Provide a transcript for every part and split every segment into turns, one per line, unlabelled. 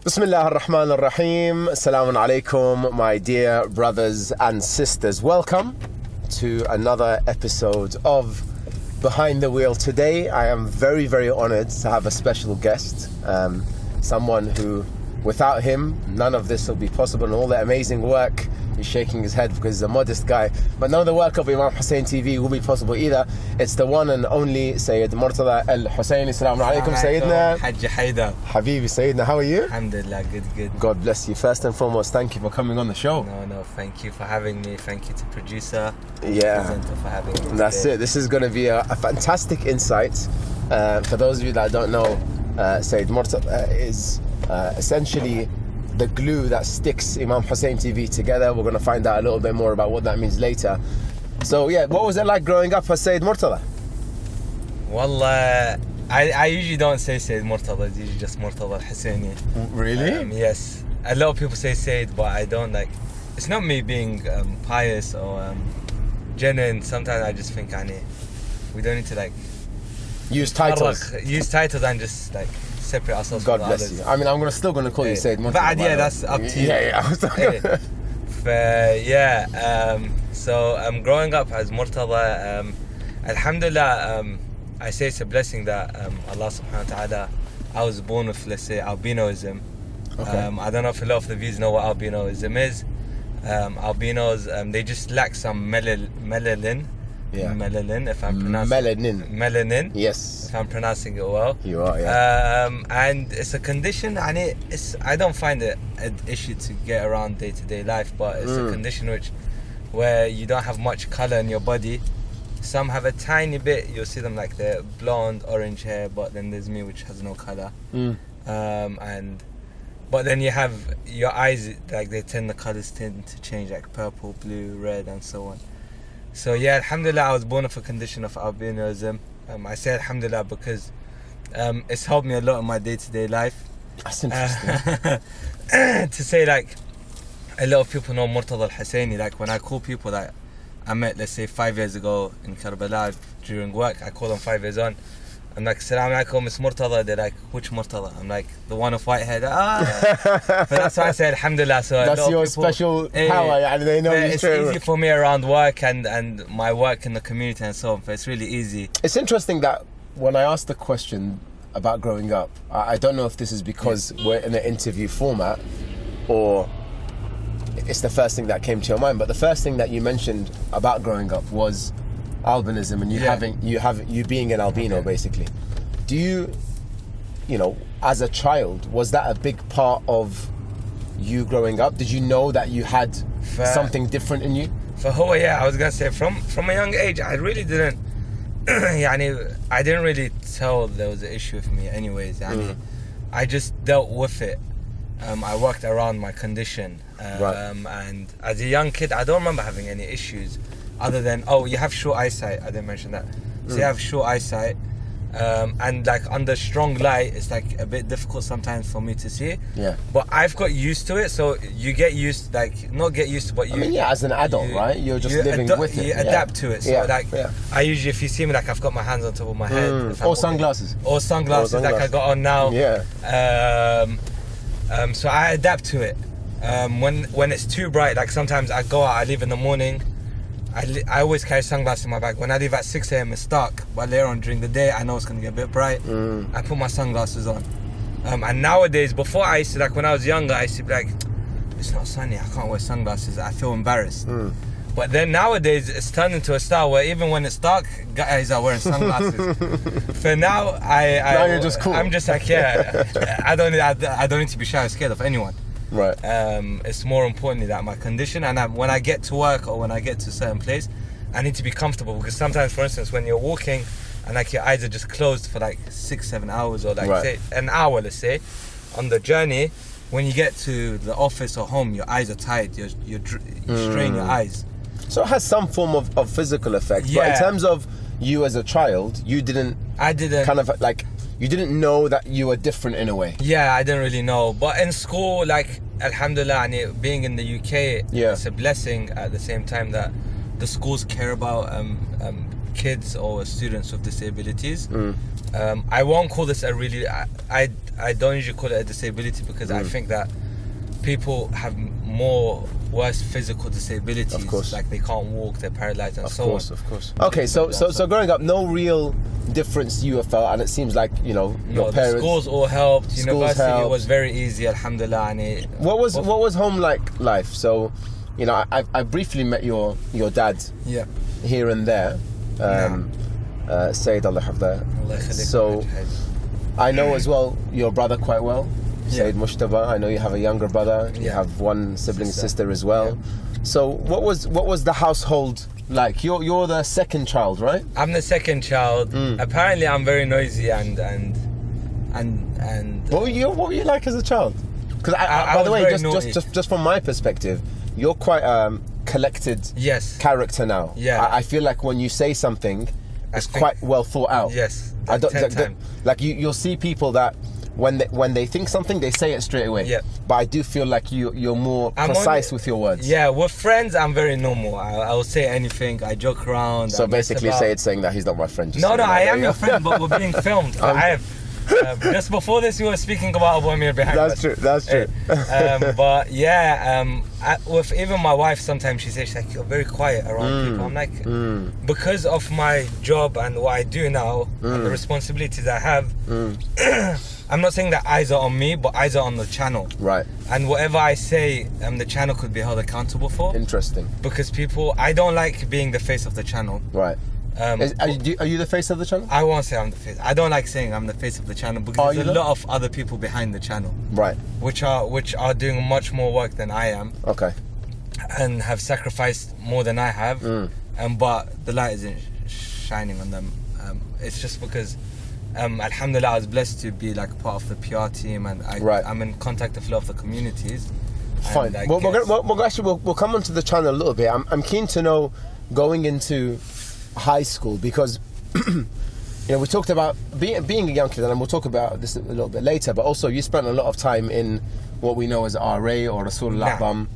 Bismillah ar-Rahman ar-Rahim. Assalamu alaikum, my dear brothers and sisters. Welcome to another episode of Behind the Wheel. Today I am very, very honored to have a special guest, someone who, without him, none of this will be possible, and all the amazing work. He's shaking his head because he's a modest guy, but none of the work of Imam Hussein TV will be possible either. It's the one and only Sayed Morteza Al-Hussein. Assalamu alaikum, Sayyidina.
Hajj Hayder.
Habibi, Sayyidina, how are you?
Alhamdulillah, good.
God bless you. First and foremost, thank you for coming on the show.
No, thank you for having me. Thank you to producer,
presenter
for having me.
That's
today.
it. This is going to be a fantastic insight. For those of you that don't know, Sayed Morteza is essentially the glue that sticks Imam Hussein TV together. We're going to find out a little bit more about what that means later. So yeah, what was it like growing up as Sayed Morteza?
Well, I usually don't say Sayed Morteza, it's usually just Morteza Al-Husseini.
Really?
Yes. A lot of people say Sayed, but I don't like. It's not me being pious or genuine. Sometimes I just think, we don't need to like
use titles.
Use titles and just like separate ourselves
God
from
bless
others.
you. I mean, I'm still going to call you Sayed Morteza.
But yeah, that's up to you.
Yeah.
So growing up as Morteza, Alhamdulillah, I say it's a blessing that Allah subhanahu wa ta'ala, I was born with, let's say, albinism.
Okay.
I don't know if a lot of the viewers know what albinism is. Albinos, they just lack some melanin.
Yeah.
Melanin, if I'm pronouncing Melanin.
Yes.
If I'm pronouncing it well.
You are, yeah.
And it's a condition, and I don't find it an issue to get around day-to-day life, but it's a condition where you don't have much colour in your body. Some have a tiny bit, you'll see them like they're blonde, orange hair, but then there's me which has no colour. But then you have your eyes, like the colours tend to change, like purple, blue, red, and so on. So yeah, alhamdulillah, I was born with a condition of albinism. I say alhamdulillah because it's helped me a lot in my day-to-day life.
That's interesting.
To say like, a lot of people know Morteza Al-Husseini. Like when I call people that I met, let's say 5 years ago in Karbala during work, I call them 5 years on. I'm like, Assalamu alaikum, it's Morteza. They're like, which Morteza? I'm like, the one with white hair. But that's why I say alhamdulillah. So
that's your special power, and they know you.
It's easy for me around work and my work in the community and so on. But it's really easy.
It's interesting that when I asked the question about growing up, I don't know if this is because we're in an interview format or it's the first thing that came to your mind, but the first thing that you mentioned about growing up was albinism and you being an albino, basically. Do you as a child, was that a big part of you growing up? Did you know that you had something different in you?
Yeah, I was gonna say from a young age, I really didn't. I didn't really tell there was an issue with me, anyways. I just dealt with it. I worked around my condition, and as a young kid, I don't remember having any issues. Other than, you have short eyesight. I didn't mention that. So you have short eyesight, and like under strong light, it's like a bit difficult sometimes for me to see. Yeah. But I've got used to it. So you get used, not get used to, but you.
As an adult, right? You're just living with it.
You adapt to it. So I usually, if you see me, like I've got my hands on top of my head.
Or sunglasses.
Or sunglasses, like I got on now.
Yeah.
So I adapt to it. When it's too bright, like sometimes I go out, I leave in the morning. I always carry sunglasses in my bag. When I leave at 6 a.m, it's dark, but later on during the day, I know it's going to get a bit bright. I put my sunglasses on. And nowadays, before I used to, like when I was younger, I used to be like, it's not sunny, I can't wear sunglasses, I feel embarrassed. But then nowadays, it's turned into a style where even when it's dark, guys are wearing sunglasses. For now,
now you're just cool.
I'm just like, I don't need to be shy or scared of anyone.
Right.
It's more importantly that my condition, and when I get to work or when I get to a certain place, I need to be comfortable, because sometimes, for instance, when you're walking and like your eyes are just closed for like 6-7 hours, or like say an hour, let's say, on the journey, when you get to the office or home, your eyes are tired, you strain your eyes.
So it has some form of physical effect. But in terms of you as a child, I didn't kind of like, you didn't know that you were different in a way.
Yeah, I didn't really know. But in school, like, alhamdulillah, being in the UK, it's a blessing at the same time that the schools care about kids or students with disabilities. I won't call this a really. I don't usually call it a disability because I think that people have more worse physical disabilities.
Of course.
Like they can't walk, they're paralyzed, and so on.
Of course. Okay, so growing up, no real difference you have felt, and it seems like your parents.
The schools all helped.
Schools
University
helped.
was very easy, alhamdulillah. And
what was home like life? So, I briefly met your dad.
Yeah.
Here and there. Sayed Allah Hafdah. So I know as well your brother quite well. Sayed Morteza. I know you have a younger brother. You have one sibling sister as well. Yeah. So what was the household like? You're the second child, right? I'm
the second child. Apparently, I'm very noisy and.
What were you like as a child? Because by the way, just from my perspective, you're quite collected character now.
Yeah.
I feel like when you say something, it's quite well thought out.
Yes.
Like you'll see people that when they think something, they say it straight away.
Yeah.
But I do feel like you're more precise with your words.
Yeah, with friends, I'm very normal. I will say anything. I joke around.
So basically, Sayed saying that he's not my friend.
No, I am your friend, but we're being filmed. I have. Just before this, we were speaking about Abu Amir behind us.
That's true.
But yeah, with even my wife, sometimes she's like, you're very quiet around people. I'm like, because of my job and what I do now, and the responsibilities I have, I'm not saying that eyes are on me, but eyes are on the channel.
Right.
And whatever I say, the channel could be held accountable for.
Interesting.
Because I don't like being the face of the channel.
Right. Are you the face of the channel?
I won't say I'm the face. I don't like saying I'm the face of the channel because there's a lot of other people behind the channel.
Right.
Which are doing much more work than I am.
Okay.
And have sacrificed more than I have. But the light isn't shining on them. It's just because, alhamdulillah, I was blessed to be like part of the PR team, and I'm in contact with a lot of the communities.
Fine. We'll come onto the channel a little bit. I'm keen to know, going into high school, because we talked about being a young kid, and we'll talk about this a little bit later, but also you spent a lot of time in what we know as RA or Rasul al-A'bam,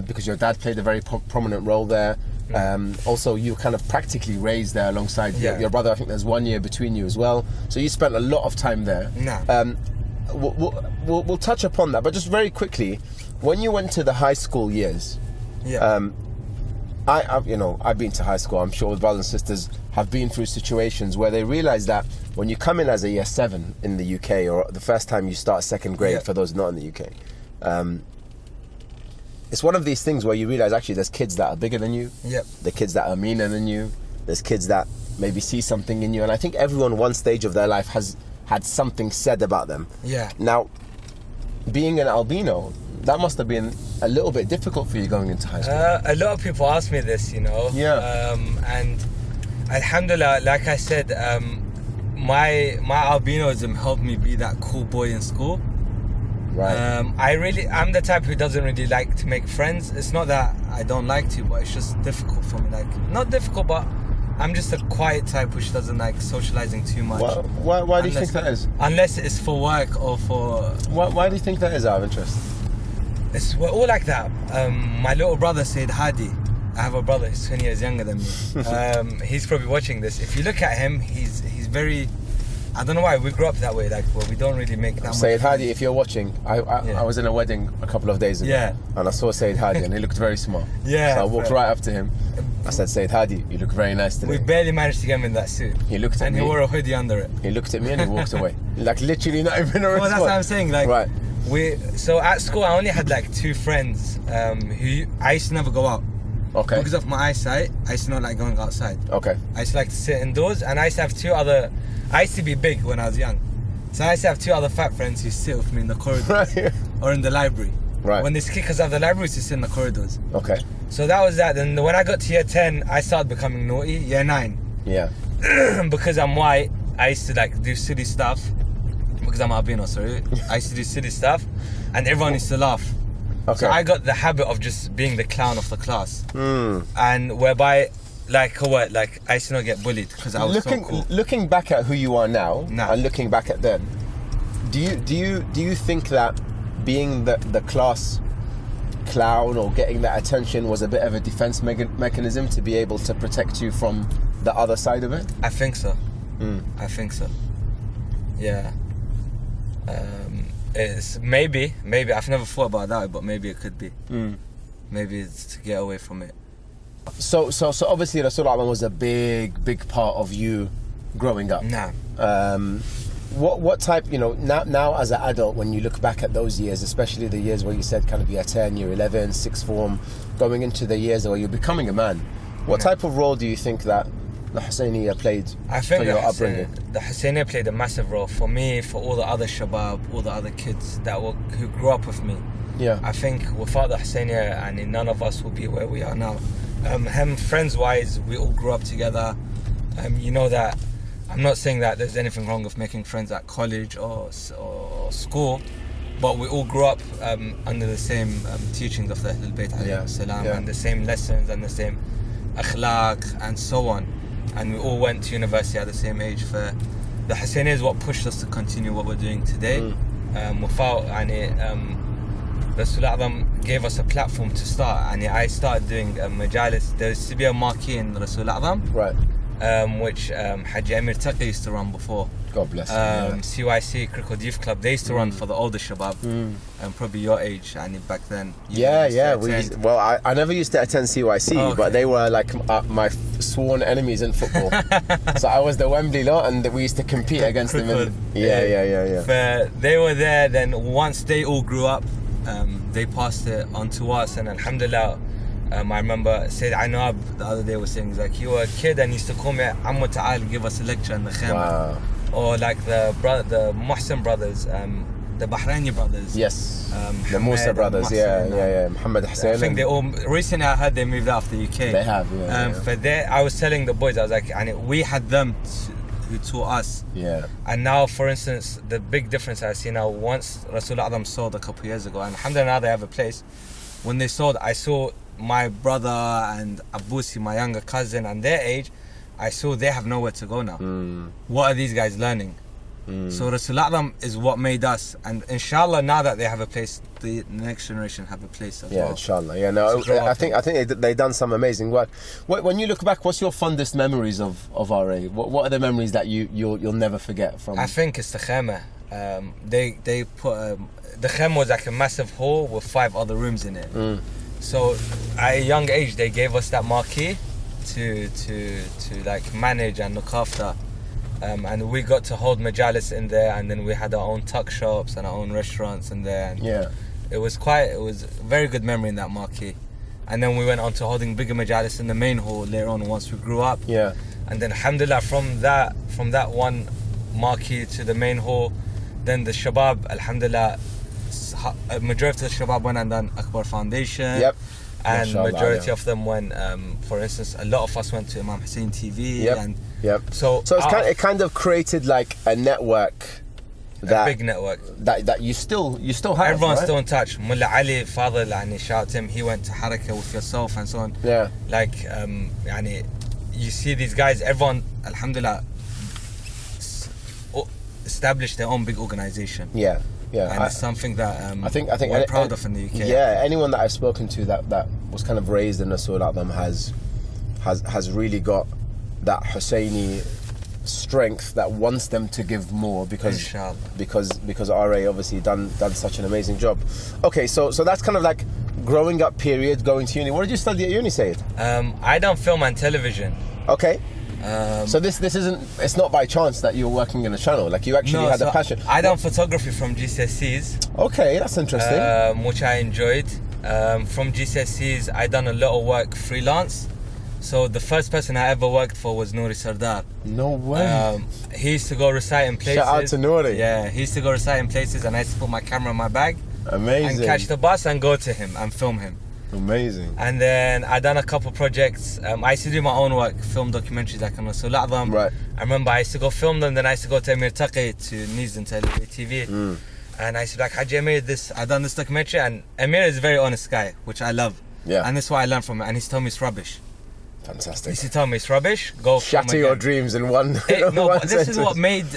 because your dad played a very prominent role there. Also, you kind of practically raised there alongside your brother. I think there's 1 year between you as well, so you spent a lot of time there. We'll touch upon that, but just very quickly, when you went to the high school years, I've been to high school. I'm sure brothers and sisters have been through situations where they realise that when you come in as a year 7 in the UK, or the first time you start second grade for those not in the UK, it's one of these things where you realise actually there's kids that are bigger than you, the kids that are meaner than you, there's kids that maybe see something in you, and I think everyone one stage of their life has had something said about them. Now, being an albino, that must have been a little bit difficult for you going into high school.
A lot of people ask me this, and alhamdulillah, like I said, my albinism helped me be that cool boy in school.
Right.
I'm the type who doesn't really like to make friends. It's not that I don't like to, but it's just difficult for me. Like, not difficult, but I'm just a quiet type which doesn't like socializing too much.
Why do you think that is?
Unless it's for work or for...
Why do you think that is, out of interest?
We're all like that. My little brother, Sayed Hadi, I have a brother, he's 20 years younger than me. He's probably watching this. If you look at him, he's very... I don't know why, we grew up that way, like, where we don't really make that much.
Sayed Hadi, if you're watching, I was in a wedding a couple of days ago, and I saw Sayed Hadi, and he looked very smart. So I walked right up to him. I said, Sayed Hadi, you look very nice today.
We barely managed to get him in that suit.
He looked at me.
And he wore a hoodie under it.
He looked at me and he walked away. Like, literally not even a response.
Well, that's what I'm saying, like... So at school, I only had like 2 friends who I used to never go out.
Okay.
Because of my eyesight, I used to not like going outside.
Okay.
I used to like to sit indoors, and I used to have 2 other... I used to be big when I was young. So I used to have 2 other fat friends who sit with me in the corridors or in the library.
Right.
When there's kickers out of the library, we used to sit in the corridors.
Okay.
So that was that. Then when I got to year 10, I started becoming naughty. Year 9.
Yeah.
Because I'm white, I used to like do silly stuff. Because I'm albino, sorry. I used to do silly stuff, and everyone used to laugh. Okay. So I got the habit of just being the clown of the class. And whereby, I used to not get bullied because I was so cool.
Looking back at who you are now, and looking back at then, do you think that being the class clown or getting that attention was a bit of a defense mechanism to be able to protect you from the other side of it?
I think so. I think so. Yeah. It's maybe I've never thought about that, but maybe it could be. Maybe it's to get away from it.
So obviously Rasulullah was a big part of you growing up.
Nah.
What type, now as an adult, when you look back at those years, especially the years where you said kind of year 10, year 11, sixth form, going into the years where you're becoming a man, what type of role do you think that the Husseiniya played for your upbringing?
The Husseiniya played a massive role for me, for all the other shabab, all the other kids who grew up with me.
Yeah.
I think without the Husseiniya, and none of us would be where we are now. Friends-wise, we all grew up together. You know that I'm not saying that there's anything wrong with making friends at college or school, but we all grew up under the same teachings of the Ahlul Bayt alayhi salam, and the same lessons and the same akhlaq and so on. And we all went to university at the same age. For the Husseiniya is what pushed us to continue what we're doing today. Without Rasul A'zam gave us a platform to start. And I started doing majalis. There used to be a marquee in Rasul A'zam,
right,
which Haji Amir Taqi used to run before.
God bless him.
CYC, Cricket Youth Club, they used to run for the older shabab, probably your age, and back then.
I never used to attend CYC, but they were like my sworn enemies in football. So I was the Wembley lot, and we used to compete against them.
But they were there. Then once they all grew up, they passed it on to us, and alhamdulillah. I remember Sayyid Ainab the other day was saying, like, you were a kid and used to call me Ammu Ta'al, give us a lecture in the khema.
Wow.
Or like the Muhsin brothers, the Bahraini brothers.
Yes. The Musa brothers, Muhammad Hussein.
I think they all, recently I heard they moved out of the UK.
They have,
But I was telling the boys, I was like, and we had them who taught us.
Yeah. And
now, for instance, the big difference I see now, once Rasul A'zam sold a couple of years ago, and alhamdulillah now they have a place. When they sold, I saw my brother and Abusi, my younger cousin, and their age, I saw they have nowhere to go now. What are these guys learning? So Rasul A'zam is what made us, and inshallah now that they have a place, the next generation have a place as well.
Yeah, inshallah. Yeah, no, I think they done some amazing work. When you look back, what's your fondest memories of RA? What are the memories that you'll never forget from?
I think it's the khema. They put the khema was like a massive hall with 5 other rooms in it. So at a young age they gave us that marquee to like manage and look after, and we got to hold majalis in there, and then we had our own tuck shops and our own restaurants in there, and it was a very good memory in that marquee. And then we went on to holding bigger majalis in the main hall later on once we grew up, and then alhamdulillah from that one marquee to the main hall, then the shabab, alhamdulillah, a majority of the shabab went and done Akbar Foundation, and majority of them went, for instance, a lot of us went to Imam Hussein TV, so
it kind of created like a network,
a big network
that you still have.
Everyone's
right?
still in touch. Mullah Ali Fadl, and shout him, he went to Haraka with yourself and so on. Like you see these guys, everyone alhamdulillah established their own big organization. And it's something that I think we're proud of in the UK.
Yeah, anyone that I've spoken to that was kind of raised in Rasul A'zam has really got that Husseini strength that wants them to give more because RA obviously done such an amazing job. Okay, so that's kind of like growing up period, going to uni. What did you study at uni, Sayed?
I done film and television.
Okay. So this isn't, it's not by chance that you're working in a channel, like you actually had a passion.
I done photography from GCSEs.
Okay, that's interesting.
Which I enjoyed. From GCSEs I done a lot of work freelance. So the first person I ever worked for was Nouri Sardar.
No way.
He used to go recite in places.
Shout out to Nouri.
Yeah, he used to go recite in places, and I used to put my camera in my bag.
Amazing.
And catch the bus and go to him and film him.
Amazing.
And then I done a couple projects. I used to do my own work, film documentaries like on Rasul A'zam.
Right.
I remember I used to go film them, then I used to go to Amir Taqi to News and IHTV. And I used to be like, Haji Amir, I done this documentary, and Amir is a very honest guy, which I love.
Yeah.
And that's what I learned from it. And he's told me it's rubbish.
Fantastic.
He used to tell me it's rubbish. Go
shatter your dreams in one.
But this is what made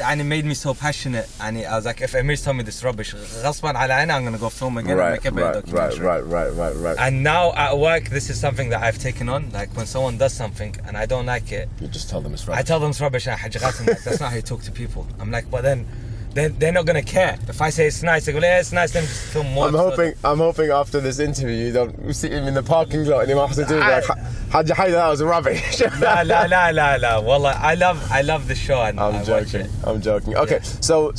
me so passionate. And I was like, if Amir's telling me this rubbish, ghasban ala aina, I'm gonna go film again and make a better documentary.
Right.
And now at work, this is something that I've taken on. Like when someone does something and I don't like it,
you just tell them it's rubbish.
I tell them it's rubbish. And Haji Qasim, like, that's not how you talk to people. I'm like, but then they're not gonna care. If I say it's nice, they go, yeah, it's nice. Then just feel more.
I'm hoping after this interview you don't see him in the parking lot and Imam Hussein TV like, Hayder, that was rubbish.
La. Wallah, I love the show and
I'm joking. I'm joking. Okay,
yeah.
so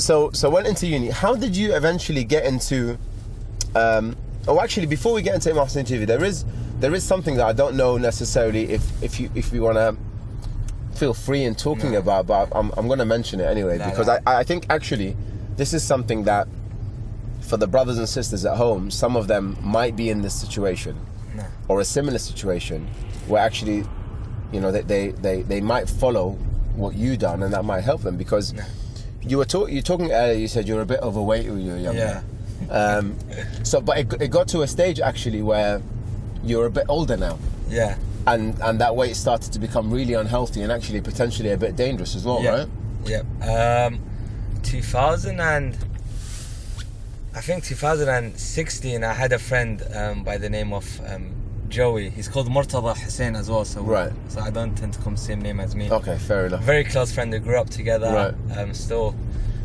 went into uni. How did you eventually get into? Actually, before we get into Imam Hussein TV, there is something that I don't know necessarily if you want to feel free in talking about, but I'm going to mention it anyway because I think actually this is something that for the brothers and sisters at home, some of them might be in this situation or a similar situation where actually, you know, they might follow what you done and that might help them because you're talking earlier. You said you were a bit overweight when you were younger. Yeah. But it got to a stage actually where you're a bit older now. Yeah. And that weight started to become really unhealthy and actually potentially a bit dangerous as well, right?
Yeah. 2016, I had a friend by the name of Joey. He's called Morteza Hussein as well, so I don't tend to come same name as me.
Okay, fair enough.
Very close friend. We grew up together. Still,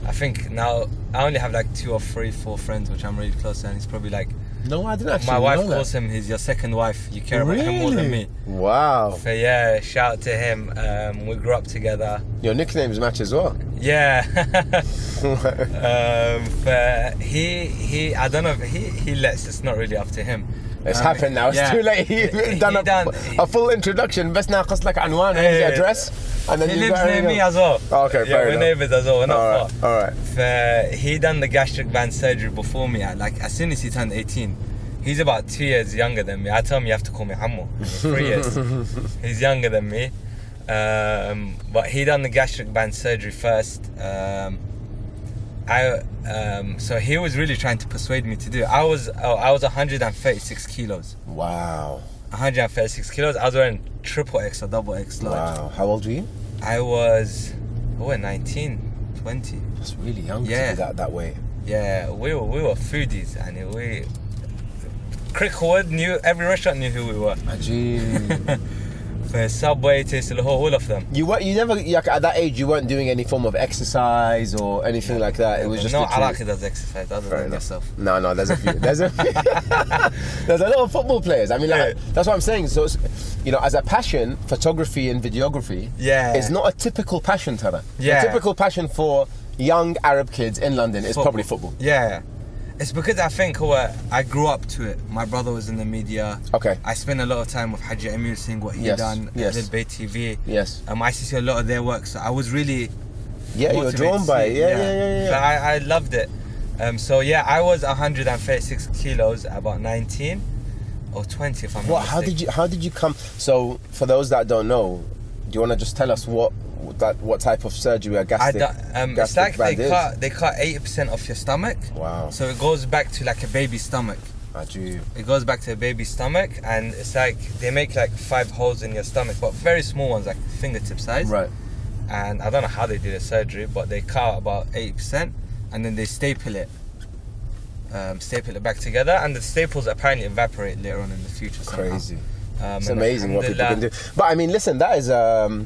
I think now I only have like 2 or 3, 4 friends which I'm really close to, and he's probably like.
No, I didn't actually
My wife
know
calls him, he's your second wife. You care about him more than me.
Wow.
So yeah, shout out to him. We grew up together.
Your nicknames match as well.
Yeah. But he I don't know if he lets, it's not really up to him.
It's happened now, it's too late. He's done a full introduction. Best now قص لك عنوان and address. And then
he lives near me as well.
Oh, okay, fair enough.
We're neighbours as well, we're not far.
Alright.
He done the gastric band surgery before me. Like as soon as he turned 18. He's about 2 years younger than me. I tell him you have to call me Hammo. 3 years. He's younger than me. But he done the gastric band surgery first. So he was really trying to persuade me to do it. I was 136 kilos.
Wow.
136 kilos. I was wearing XXX or XX large.
Wow. How old were you?
I was 19, 20.
That's really young to be that weight.
Yeah, we were foodies, and Crickwood knew, every restaurant knew who we were.
Ajib.
For Subway, Taste of the Whole, all of them.
You never, like, at that age, you weren't doing any form of exercise or anything like that. It was just
no Iraqi does exercise other than yourself.
No, there's a few. There's a lot of football players. I mean, like, that's what I'm saying. So, you know, as a passion, photography and videography is not a typical passion, Tara. A typical passion for young Arab kids in London is probably football. Yeah.
It's because I think I grew up to it. My brother was in the media.
Okay.
I spent a lot of time with Haji Amir seeing what he done. Yes. Bay TV.
Yes.
I used to see a lot of their work, so I was really
you were drawn by it. Yeah.
So I loved it. I was 136 kilos, about 19 or 20 if I'm not mistaken.
How did you come? So for those that don't know, do you want to just tell us what type of surgery a gastric
it's like they cut 80% off your stomach.
Wow.
So it goes back to like a baby's stomach. It goes back to a baby's stomach, and it's like they make like 5 holes in your stomach, but very small ones, like fingertip size.
Right.
And I don't know how they do the surgery, but they cut out about 80%, and then they staple it back together, and the staples apparently evaporate later on in the future somehow.
Crazy. It's amazing what people can do. But I mean, listen, that is a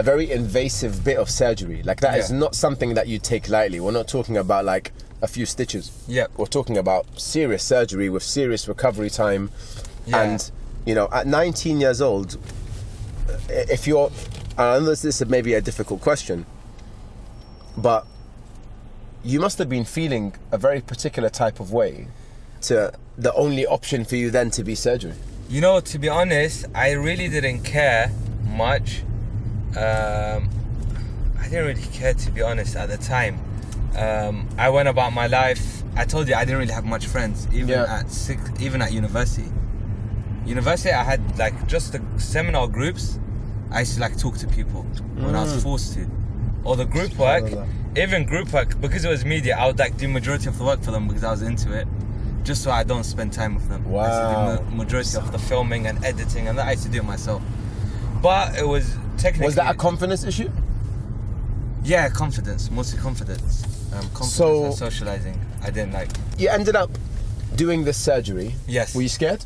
very invasive bit of surgery. Like that is not something that you take lightly. We're not talking about like a few stitches. Yeah. We're talking about serious surgery with serious recovery time. Yeah. And, you know, at 19 years old, if you're, I know this is maybe a difficult question, but you must have been feeling a very particular type of way to the only option for you then to be surgery.
You know, to be honest, I really didn't care much. I didn't really care, to be honest, at the time. I went about my life. I told you I didn't really have much friends, even at university. University, I had like just the seminar groups. I used to like talk to people when I was forced to. Or the group work, even group work, because it was media, I would like do majority of the work for them because I was into it, just so I don't spend time with them.
Wow.
I used to do majority of the filming and editing, and that I used to do it myself. But it was technically...
Was that a confidence issue?
Yeah, confidence, mostly confidence. Confidence and socializing. I didn't like...
You ended up doing this surgery.
Yes.
Were you scared?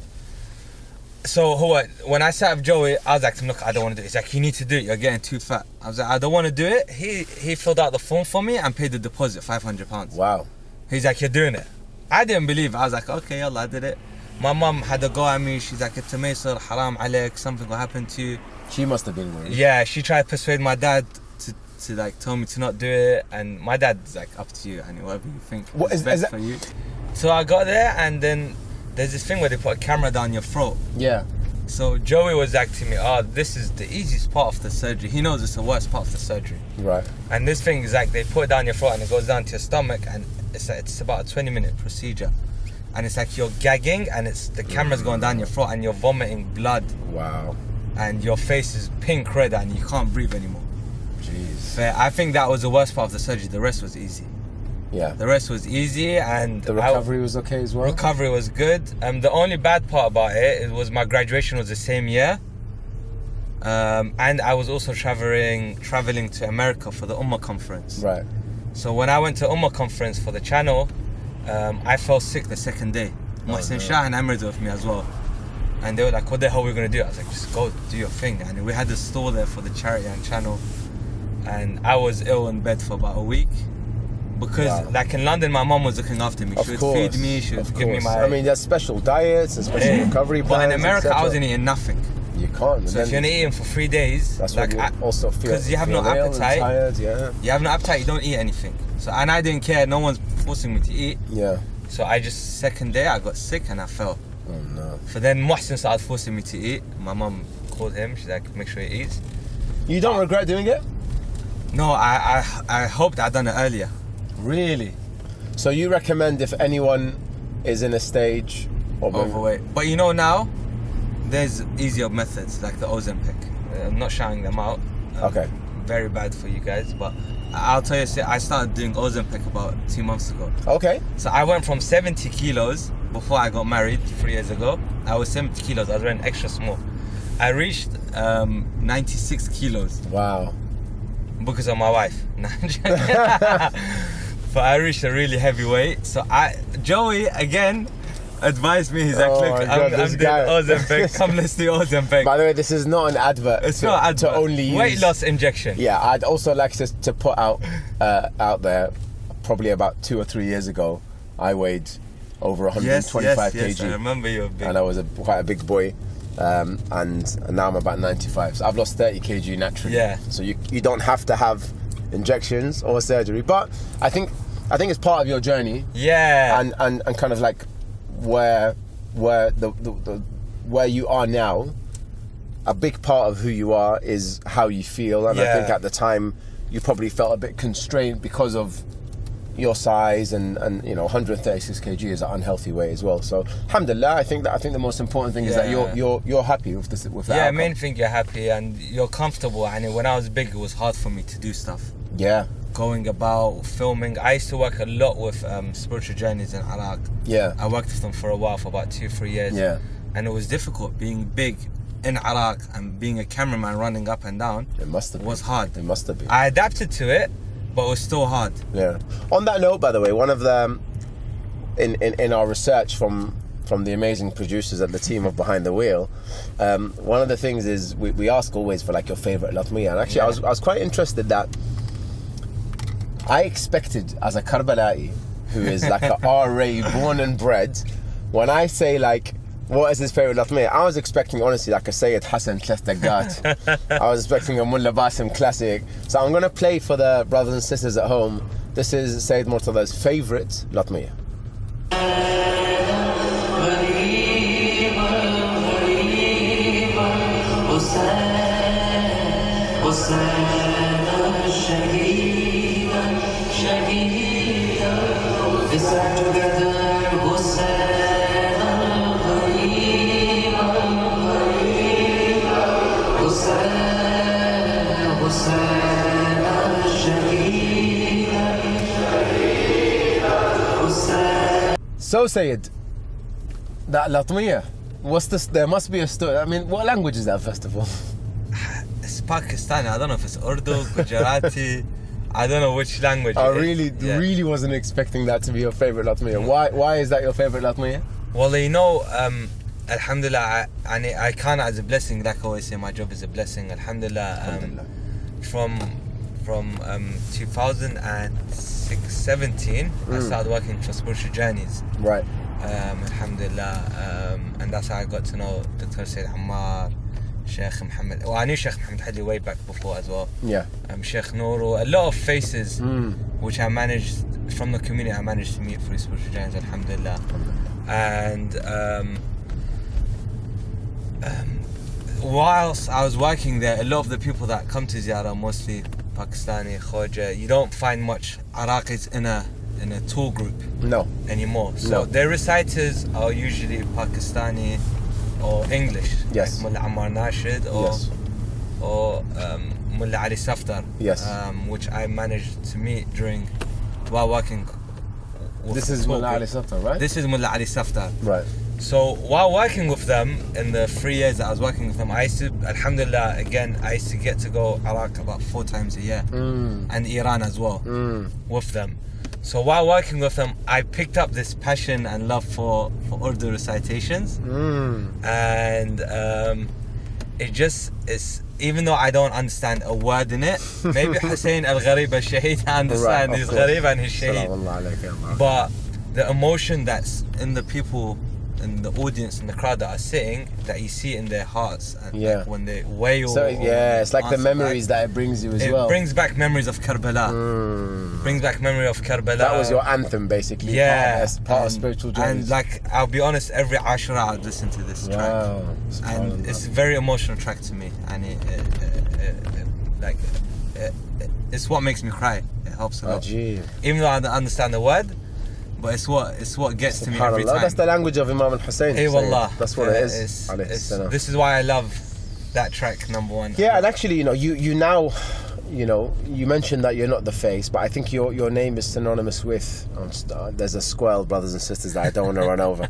So when I sat with Joey, I was like, look, I don't want to do it. He's like, you need to do it. You're getting too fat. I was like, I don't want to do it. He filled out the form for me and paid the deposit, £500.
Wow.
He's like, you're doing it. I didn't believe it. I was like, okay, yalla, I did it. My mum had a go at me. She's like, it's a maysar, haram alek, something will happen to you.
She must have been worried.
Yeah, she tried to persuade my dad to like tell me to not do it, and my dad's like, up to you, and whatever you think is best for you. So I got there, and then there's this thing where they put a camera down your throat.
Yeah.
So Joey was like to me, this is the easiest part of the surgery. He knows it's the worst part of the surgery.
Right.
And this thing is like, they put it down your throat and it goes down to your stomach, and it's about a 20-minute procedure. And it's like you're gagging, and the camera's going down your throat, and you're vomiting blood.
Wow.
And your face is pink red, and you can't breathe anymore.
Jeez.
But I think that was the worst part of the surgery. The rest was easy.
Yeah.
The rest was easy, and
the recovery was okay as well?
Recovery was good. The only bad part about it was my graduation was the same year. And I was also traveling to America for the Ummah conference.
Right.
So when I went to Ummah conference for the channel, I fell sick the second day. Mohsen Shah and Emirates with me as well. And they were like, what the hell are we going to do? I was like, just go do your thing. And we had a store there for the charity and channel. And I was ill in bed for about a week. Because like in London, my mum was looking after me. She would feed me, she would give me my...
I mean, there's special diets and special recovery plans.
But in America, I wasn't eating nothing.
You can't.
So if you're not eating for 3 days...
That's like, what you also feel.
Because you have no appetite.
Tired, yeah.
You have no appetite, you don't eat anything. So, and I didn't care, no one's forcing me to eat.
Yeah.
So second day, I got sick and I fell.
Oh no.
So then Mohsen started forcing me to eat. My mum called him, she's like, make sure he eats.
You don't regret doing it?
No, I hoped I'd done it earlier.
Really? So you recommend if anyone is in a stage of
overweight. But you know now, there's easier methods like the Ozempic. I'm not shouting them out.
Okay.
Very bad for you guys, but I'll tell you, I started doing Ozempic about 2 months ago.
Okay.
So I went from 70 kilos before I got married 3 years ago. I was 70 kilos, I was wearing extra small. I reached 96 kilos.
Wow.
Because of my wife. But I reached a really heavy weight. So Joey again advised me. He's like, look, I'm doing Ozempic. Come, let's do Ozempic.
By the way, this is not an advert.
It's not an advert.
To only use
weight loss injection.
Yeah, I'd also like to put out there. Probably about 2 or 3 years ago, I weighed over 125 kg.
Yes, I remember you were big.
And I was quite a big boy. And now I'm about 95. So I've lost 30 kg naturally.
Yeah.
So you don't have to have injections or surgery, but I think it's part of your journey.
Yeah.
And kind of like where you are now, a big part of who you are is how you feel. And I think at the time you probably felt a bit constrained because of your size and 136 kg is an unhealthy weight as well. So alhamdulillah, I think the most important thing is that you're happy with that.
Yeah, main thing, you're happy and you're comfortable. And when I was big, it was hard for me to do stuff.
Yeah.
Going about, filming. I used to work a lot with spiritual journeys in Iraq.
Yeah.
I worked with them for a while, for about 2-3 years.
Yeah.
And it was difficult being big in Iraq and being a cameraman running up and down.
It must have been.
It was hard.
It must have been.
I adapted to it, but it was still hard.
Yeah. On that note, by the way, one of the in our research from the amazing producers at the team of Behind the Wheel, one of the things is we ask always for like your favorite latmiya. And actually, I was quite interested that I expected as a Karbala'i who is like a RA born and bred, when I say like, what is his favorite latmiya? I was expecting honestly like a Sayyid Hassan Tleftagat. I was expecting a Mullah Basim classic. So I'm gonna play for the brothers and sisters at home. This is Sayed Morteza's favorite latmiya. So Sayed, that latmiya, what's this? There must be a story. I mean, what language is that first of all?
It's Pakistani. I don't know if it's Urdu, Gujarati. I don't know which language.
I really wasn't expecting that to be your favorite latmiya. Why is that your favorite latmiya?
Well, Alhamdulillah, I count it as a blessing. Like I always say, my job is a blessing. Alhamdulillah. From 2017, I started working for Spiritual Journeys.
Right.
Alhamdulillah. And that's how I got to know Dr. Sayed Ammar, Sheikh Muhammad. Well, I knew Sheikh Muhammad Hadley way back before as well.
Yeah.
Sheikh Nouro, a lot of faces which I managed from the community. I managed to meet through Spiritual Journeys. Alhamdulillah. And whilst I was working there, a lot of the people that come to Ziyara, mostly Pakistani, Khoja, you don't find much Iraqis in a tour group anymore. So their reciters are usually Pakistani or English.
Yes.
Like Mullah Ammar Nashid or Mullah Ali Safdar.
Yes.
Which I managed to meet while working with
This is Mullah Ali Safdar, right?
This is Mullah Ali Safdar.
Right.
So while working with them, in the 3 years that I was working with them, I used to, alhamdulillah, again, I used to get to go Iraq about 4 times a year. And Iran as well, with them. So while working with them, I picked up this passion and love for Urdu recitations. And it just is, even though I don't understand a word in it, maybe Hussein al-Gharib al-Shaheed, I understand his Gharib and his Shaheed. But the emotion that's in the people, in the audience, in the crowd that are sitting, that you see in their hearts, and like when they wail.
So it's like the memories that it brings you as well.
It brings back memories of Karbala. Brings back memory of Karbala.
That was your anthem, basically.
Yeah,
part of Spiritual Journeys.
And like, I'll be honest, every Ashura I'd listen to this track, and it's a very emotional track to me, and it's what makes me cry. It helps a lot, even though I don't understand the word. But it's what gets to me every time.
That's the language of Imam Hussein.
Hey, wallah.
That's what it is.
This is why I love that track, number one.
Yeah, and actually, you now, you mentioned that you're not the face, but I think your name is synonymous with. There's a squirrel, brothers and sisters, that I don't want to run over.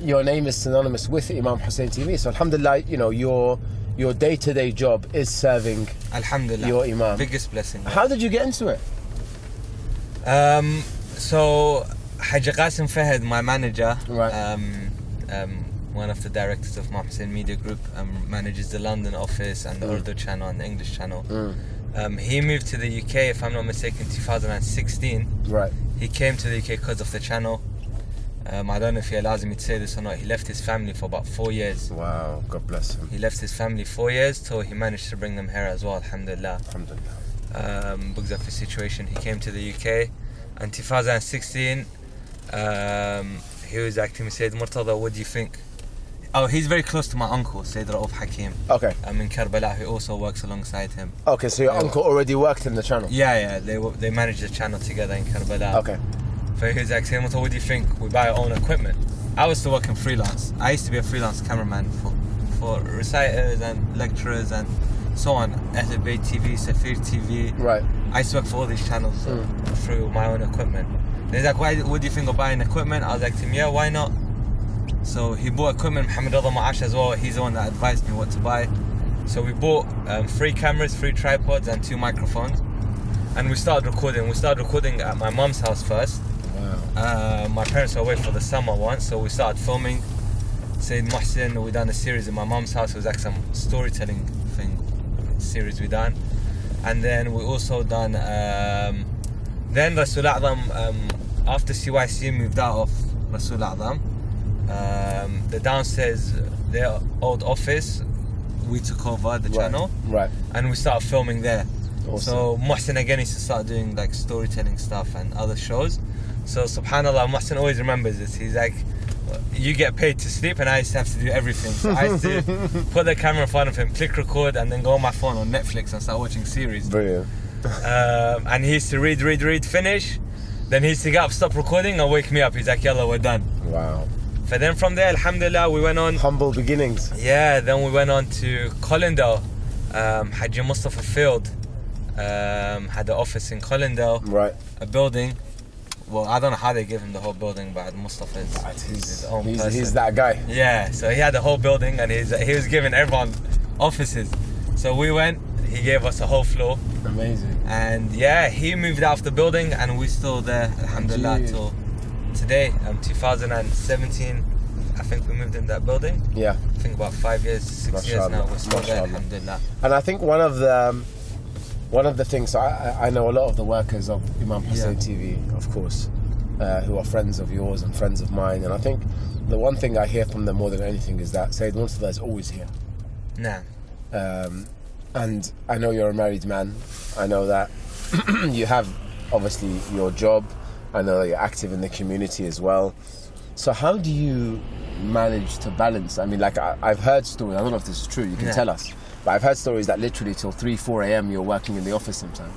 Your name is synonymous with Imam Hussein TV. So alhamdulillah, your day-to-day job is serving.
Alhamdulillah.
Your Imam.
Biggest blessing.
How did you get into it?
So Haji Qasim Fahad, my manager, one of the directors of Imam Hussein Media Group, manages the London office and the Urdu channel and the English channel. He moved to the UK, if I'm not mistaken, 2016.
Right.
He came to the UK because of the channel. I don't know if he allows me to say this or not. He left his family for about 4 years.
Wow, God bless him.
He left his family 4 years till he managed to bring them here as well, alhamdulillah.
Alhamdulillah.
Because of his situation, he came to the UK. And 2016, he was acting with Sayed Morteza. What do you think? Oh, he's very close to my uncle, Sayyid Rauf Hakim.
Okay.
In Karbala, who also works alongside him.
Okay, so your uncle already worked in the channel?
Yeah, they managed the channel together in Karbala.
Okay.
So he was like, Sayyid Morteza, what do you think? We buy our own equipment. I was still working freelance. I used to be a freelance cameraman for reciters and lecturers and so on. Ahl Bayt TV, Safir TV.
Right.
I used to work for all these channels through my own equipment. He's like, what do you think of buying equipment? I was like to him, yeah, why not? So he bought equipment. Muhammad Rada Ma'ash as well, he's the one that advised me what to buy. So we bought 3 cameras, 3 tripods and 2 microphones. And we started recording. We started recording at my mum's house first. Wow. My parents were away for the summer once, so we started filming. Sayed Mohsin, we done a series in my mum's house. It was like some storytelling thing series we done. And then we also done then Rasul A'zam, after CYC moved out of Rasul A'zam, the downstairs, their old office, we took over the channel, and we started filming there. Awesome. So Mohsin again used to start doing like storytelling stuff and other shows. So subhanallah, Mohsin always remembers this. He's like, you get paid to sleep, and I used to have to do everything. So I used to put the camera in front of him, click record, and then go on my phone on Netflix and start watching series.
Brilliant.
And he used to read, finish. Then he used to get up, stop recording, and wake me up. He's like, yalla, we're done.
Wow.
But then from there, alhamdulillah, we went on.
Humble beginnings.
Yeah, then we went on to Colindale. Haji Mustafa Field had an office in Colindale. Right. A building. Well, I don't know how they give him the whole building, but Mustafa is his own person.
He's that guy.
Yeah, so he had the whole building, and he was giving everyone offices. So we went, he gave us a whole floor.
Amazing. And
yeah, he moved out of the building, and we're still there, alhamdulillah, till today, 2017. I think we moved in that building.
Yeah.
I think about 5 years, 6 years now. We're still there, alhamdulillah.
And I think one of the things, so I know a lot of the workers of Imam Hussein TV, of course, who are friends of yours and friends of mine, and I think the one thing I hear from them more than anything is that Sayed Morteza is always here.
Nah.
And I know you're a married man. I know that you have obviously your job. I know that you're active in the community as well. So how do you manage to balance? I mean, like I've heard stories, I don't know if this is true, you can tell us, but I've heard stories that literally till 3-4 a.m. you're working in the office sometimes.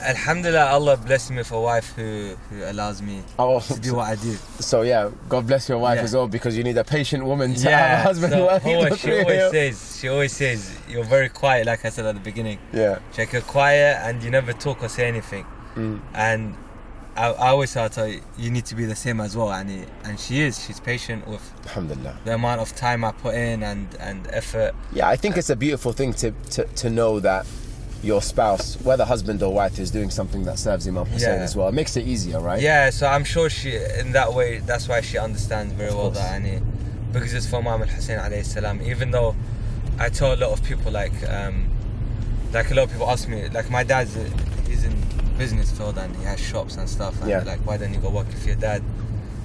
Alhamdulillah, Allah blessed me with a wife who allows me to do what I do.
So yeah, God bless your wife as well, because you need a patient woman to have a husband working.
She always says, you're very quiet, like I said at the beginning.
Yeah.
Like you're quiet and you never talk or say anything. And I always tell you, you need to be the same as well. And she's patient with
Alhamdulillah.
the amount of time I put in and effort.
Yeah, I think it's a beautiful thing to know that your spouse, whether husband or wife, is doing something that serves Imam Hussein as well. It makes it easier, right?
Yeah, so I'm sure she, in that way, that's why she understands very well that, because it's for Imam Hussein alayhi salam. Even though I tell a lot of people, like a lot of people ask me, like my dad's, he's in business field and he has shops and stuff, and they're like, why don't you go work with your dad?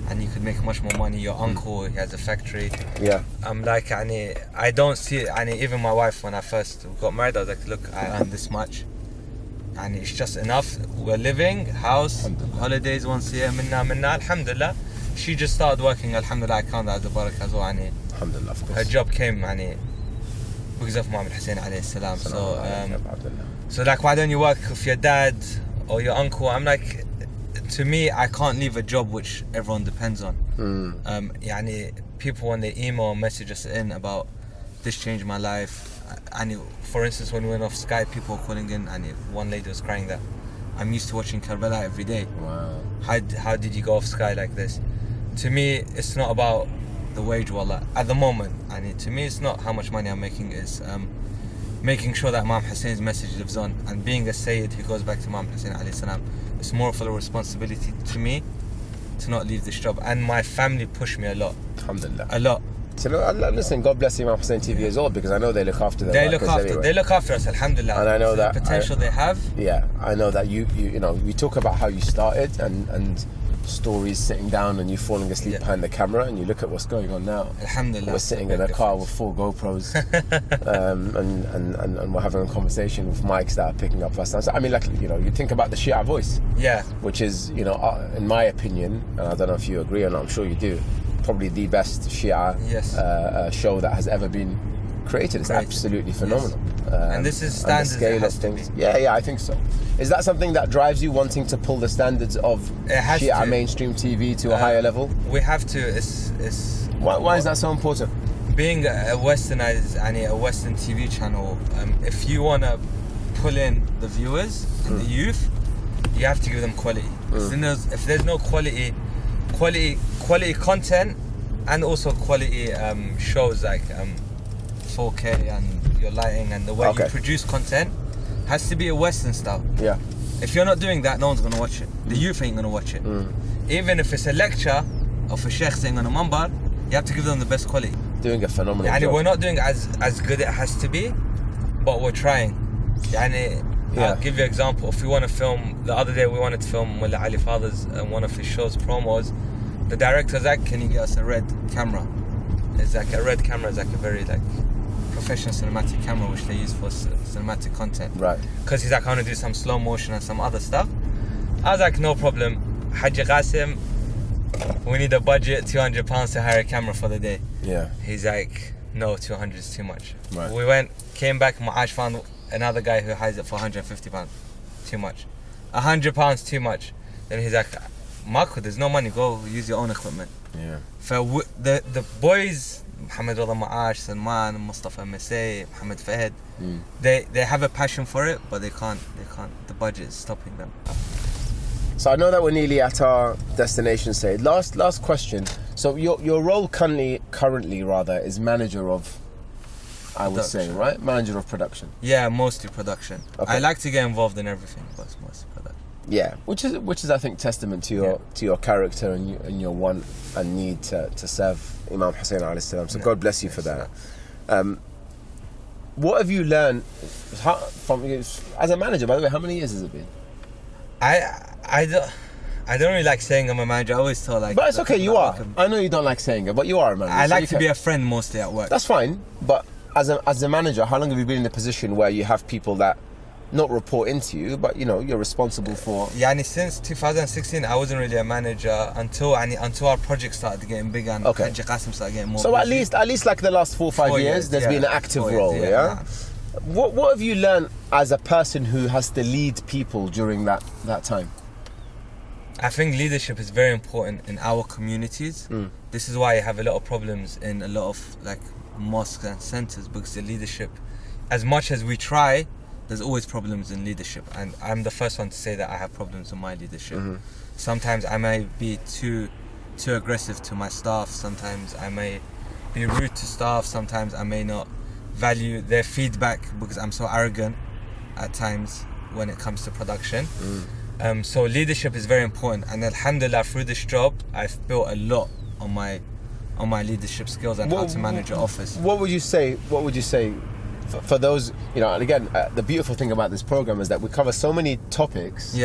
And you could make much more money. Your uncle, he has a factory. Yeah. I'm like, I don't see it. Even my wife, when I first got married, I was like, look, I earn this much. And it's just enough. We're living, house, holidays once a year, minna, alhamdulillah. She just started working, alhamdulillah, I count that as a barakah as well.
Alhamdulillah, of course.
Her job came, because of Imam Hussein alayhi salam. So like, why don't you work with your dad or your uncle? I'm like, to me, I can't leave a job which everyone depends on. People, when they email or message us in about this changed my life, and for instance, when we went off Skype, people were calling in, and one lady was crying that I'm used to watching Karbala every day. Wow. How did you go off Sky like this? To me, it's not about the wage, wallah, at the moment. To me, it's not how much money I'm making, it's making sure that Imam Hussein's message lives on. And being a Sayyid who goes back to Imam Hussein alayhi salam, it's more of a responsibility to me to not leave this job. And my family push me a lot. Alhamdulillah. A lot.
So listen, God bless Imam Hussein TV as well, because I know they look after their workers anyway.
They look after us, alhamdulillah.
And I know that
the potential they have.
Yeah, I know that you know, we talk about how you started and stories sitting down and you falling asleep behind the camera, and you look at what's going on now.
Alhamdulillah.
We're sitting in a car with 4 GoPros and we're having a conversation with mics that are picking up us. I mean, like, you know, you think about the Shia Voice, which is, you know, in my opinion, and I don't know if you agree or not, I'm sure you do, probably the best Shia show that has ever been created. It's absolutely phenomenal.
And this is standards.
The scale of things. Yeah, I think so. Is that something that drives you, wanting to pull the standards of Shia mainstream TV to a higher level?
We have to.
Why is that so important?
Being a westernized and a Western TV channel, if you want to pull in the viewers and the youth, you have to give them quality. If there's no quality content, and also quality shows like 4K and your lighting and the way you produce content has to be a Western style. Yeah. If you're not doing that, no one's gonna watch it. The youth ain't gonna watch it. Even if it's a lecture of a sheikh saying on a mambar, you have to give them the best quality.
Doing a phenomenal job.
We're not doing as good as it has to be, but we're trying. I'll give you an example. If we want to film, the other day we wanted to film Mullah Ali Father's one of his shows promos. The director's like, can you get us a red camera? It's like a red camera is like a very professional cinematic camera which they use for cinematic content. Right. Because he's like, I want to do some slow motion and some other stuff. I was like, no problem. Haji Qasim, we need a budget, £200 to hire a camera for the day. Yeah. He's like, no, 200 is too much. Right. We came back, Mu'ash found another guy who hires it for £150. Too much. £100 too much. Then he's like, Marco, there's no money, go use your own equipment. Yeah. For the boys, Muhammad Rada Mu'ash, Salman, Mustafa Masay, Muhammad Fahd, they have a passion for it, but they can't, the budget is stopping them.
So I know that we're nearly at our destination, Sayed. Last question. So your role currently is manager of, I would say, right? Manager of production.
Yeah, mostly production. Okay. I like to get involved in everything, but it's mostly production.
Yeah, which is I think testament to your character and your want and need to serve Imam Hussein alayhi salam. So God bless you for that. What have you learned from as a manager? By the way, how many years has it been?
I don't really like saying I'm a manager. I always tell
but it's okay. You are. I know you don't like saying it, but you are a manager.
I like to be a friend mostly at work.
That's fine. But as a manager, how long have you been in the position where you have people that not report into you, but you're responsible for?
Since 2016, I wasn't really a manager until our project started getting bigger and Haji Qasim started getting more.
So
busy.
at least like the last 4 or 5 years, there's been an active role. What have you learned as a person who has to lead people during that time?
I think leadership is very important in our communities. This is why you have a lot of problems in a lot of like mosques and centers, because the leadership, as much as we try, there's always problems in leadership, and I'm the first one to say that I have problems in my leadership. Sometimes I may be too aggressive to my staff, sometimes I may be rude to staff, sometimes I may not value their feedback because I'm so arrogant at times when it comes to production. So leadership is very important, and alhamdulillah, through this job I've built a lot on my leadership skills and how to manage an office.
What would you say for those, and again, the beautiful thing about this program is that we cover so many topics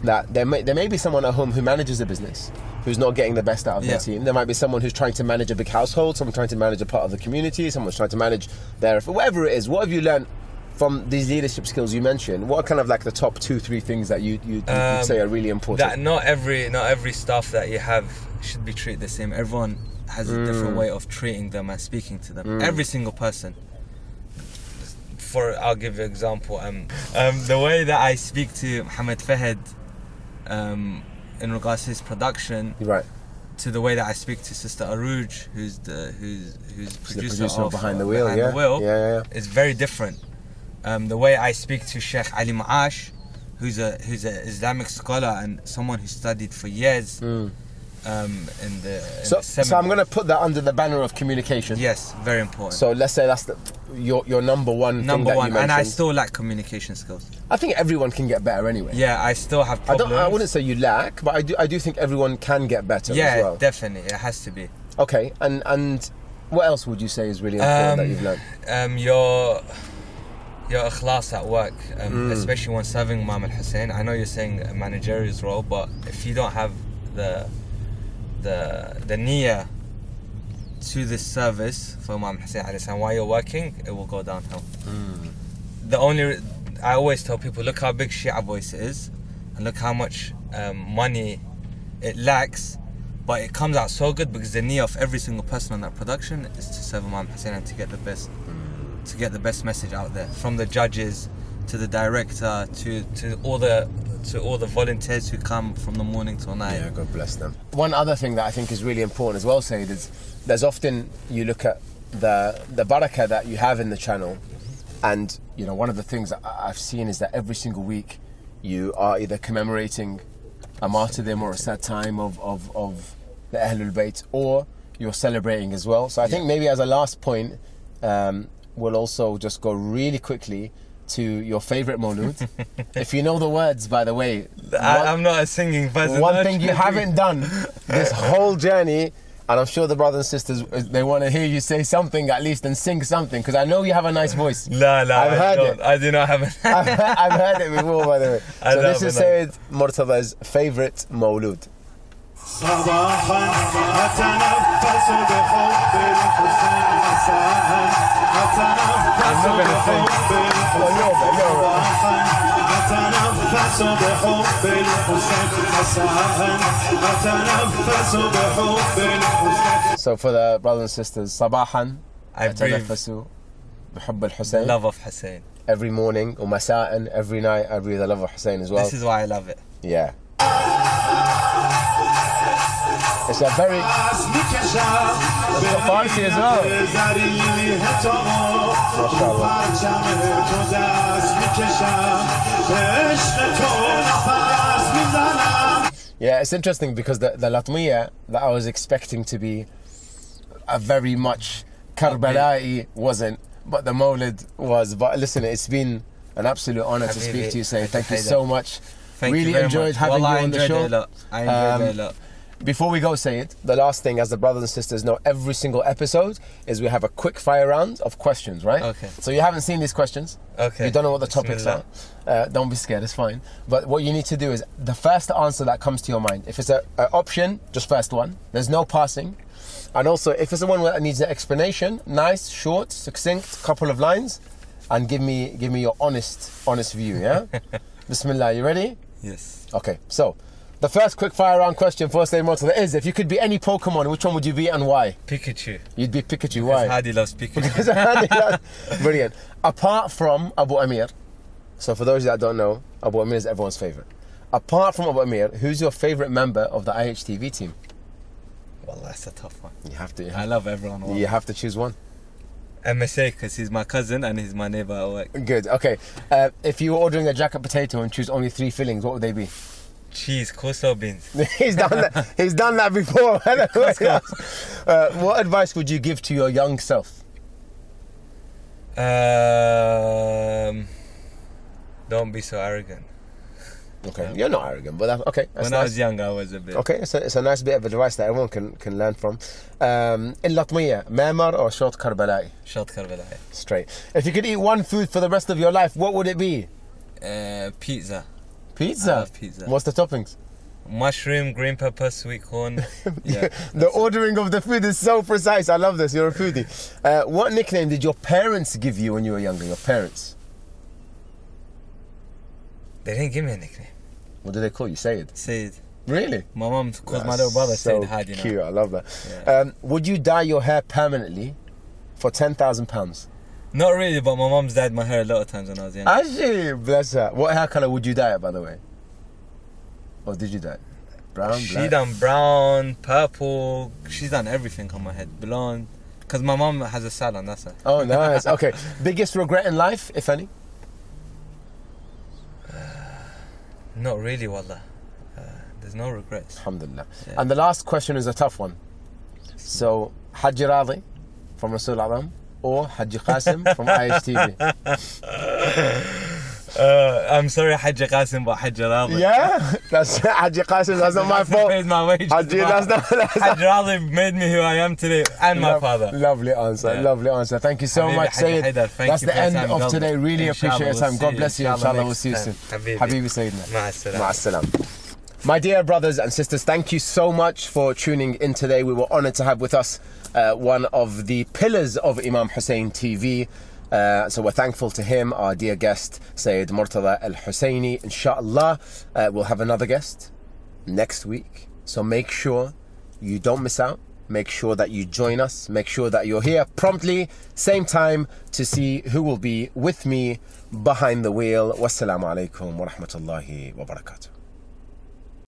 that there may be someone at home who manages a business who's not getting the best out of their team. There might be someone who's trying to manage a big household, someone trying to manage a part of the community, someone's trying to manage whatever it is. What have you learned from these leadership skills you mentioned? What are kind of like the top 2-3 things that you'd say are really important?
That not every staff that you have should be treated the same. Everyone has a different way of treating them and speaking to them. Every single person. I'll give you an example. The way that I speak to Mohammed Fahed in regards to his production, to the way that I speak to Sister Arouj, who's producer of
Behind the Wheel,
is very different. The way I speak to Sheikh Ali Maash, who's an Islamic scholar and someone who studied for years.
So I'm going to put that under the banner of communication.
Yes, very important.
So let's say that's your number one thing that you mentioned.
And I still lack communication skills.
I think everyone can get better anyway.
Yeah, I still have problems.
I wouldn't say you lack, but I do think everyone can get better as well.
Yeah, definitely, it has to be.
Okay, and what else would you say is really important that you've learned?
Your ikhlas at work, especially when serving Imam Hussein. I know you're saying a managerial role, but if you don't have the niyyah to this service for Imam Hussein alayhi salam while you're working, it will go downhill. I always tell people, look how big Shia Voice is and look how much money it lacks, but it comes out so good because the niyyah of every single person on that production is to serve Imam Hussein and to get the best message out there, from the judges to the director to all the volunteers who come from the morning till night.
Yeah, God bless them. One other thing that I think is really important as well, Sayed, is there's often, you look at the barakah that you have in the channel, and one of the things that I've seen is that every single week you are either commemorating a martyrdom or a sad time of the Ahlul Bayt, or you're celebrating as well. So I think maybe as a last point, we'll also just go really quickly to your favourite Mawlud. If you know the words, by the way.
I'm not a singing person.
One thing you haven't done this whole journey, and I'm sure the brothers and sisters, they want to hear you say something at least and sing something, because I know you have a nice voice.
I do not have it.
I've heard it before, by the way. So this is Sayed Morteza's favourite Mawlud.
I'm not going to sing.
So for the brothers and sisters, صباحا أتنفس بحب الحسين.
Love of Hussein.
Every morning, or مساء, every night, I breathe the love of Hussein as well.
This is why I love it.
Yeah. It's a very... It's got Farsi as well. Yeah, it's interesting because the Latmiya that I was expecting to be a very much Karbala'i wasn't, but the Mawlid was. But listen, it's been an absolute honour to speak to you, Sayed. Thank you so much
Thank
really
you very
enjoyed
much.
having
Wallah,
you on the show.
I enjoyed it a lot. I enjoyed it a lot.
Before we go, Sayed, the last thing, as the brothers and sisters know, every single episode is we have a quick fire round of questions, right?
Okay.
So you haven't seen these questions.
Okay.
You don't know what the topics are. Don't be scared, it's fine. But what you need to do is the first answer that comes to your mind. If it's an option, just first one. There's no passing. And also, if it's the one that needs an explanation, nice, short, succinct, couple of lines, and give me your honest view, yeah? Bismillah, you ready?
Yes.
Okay, so the first quick fire round question for Sayed Morteza is, if you could be any Pokemon, which one would you be and why?
Pikachu.
You'd be Pikachu, why?
Because Hadi loves Pikachu.
Because Hadi loves... Brilliant. Apart from Abu Amir, so for those that don't know, Abu Amir is everyone's favourite. Apart from Abu Amir, who's your favourite member of the IHTV team?
Well, that's a tough one.
You have to.
I love everyone.
You have to choose one.
MSA, because he's my cousin and he's my neighbour at work.
Good, okay. If you were ordering a jacket potato and choose only 3 fillings, what would they be?
Cheese, coleslaw, beans.
He's done that before. What advice would you give to your young self?
Don't be so arrogant.
Okay, you're not arrogant, but okay. That's
when
nice.
I was young, I was a bit.
Okay, it's a nice bit of advice that everyone can learn from. اللطمية, معمر or short Karbala'i?
Short Karbala'i.
Straight. If you could eat one food for the rest of your life, what would it be?
Pizza.
Pizza?
I love pizza.
What's the toppings?
Mushroom, green pepper, sweet corn. Yeah.
The ordering of the food is so precise. I love this. You're a foodie. What nickname did your parents give you when you were younger? Your parents?
They didn't give me a nickname.
What do they call you? Sayed?
Sayed.
Really?
My mum calls my little brother Sayed Hadi.
Cute. I love that.
Yeah.
Would you dye your hair permanently for £10,000?
Not really, but my mum's dyed my hair a lot of times when I was young.
Actually, bless her. What hair colour would you dye it, by the way? Or did you dye it? Brown,
She
black?
done brown, purple. She's done everything on my head. Blonde. Because my mum has a salon, that's her.
Oh, nice. Okay. Biggest regret in life, if any?
Not really, wallah. There's no regrets.
Alhamdulillah.
Yeah.
And the last question is a tough one. So, Haji Radi from Rasul Azam or Haji Qasim from IHTV?
I'm sorry, Haji Qasim, but Haji Radi.
Yeah? That's Haji Qasim, that's not my fault.
Paid my wages.
Haji, that's not...
Haji Radi made me who I am today, and my father.
Lovely answer,
Yeah.
lovely answer. Thank you so
Habibi,
much, Sayed.
Hayder, thank
That's
you
the
for your
end
time.
of
God
today. Really
Inshallah,
appreciate your time.
we'll
God
see
bless you.
you.
Inshallah, we'll
Next
see you
time.
soon.
Habibi.
Habibi Sayyidina.
Ma'as-salam.
Ma'as-salam. My dear brothers and sisters, thank you so much for tuning in today. We were honoured to have with us one of the pillars of Imam Hussein TV. So we're thankful to him, our dear guest, Sayed Morteza Al-Husseini. Inshallah, we'll have another guest next week. So make sure you don't miss out. Make sure that you join us. Make sure that you're here promptly, same time, to see who will be with me behind the wheel. Wassalamu alaikum wa rahmatullahi wa barakatuh.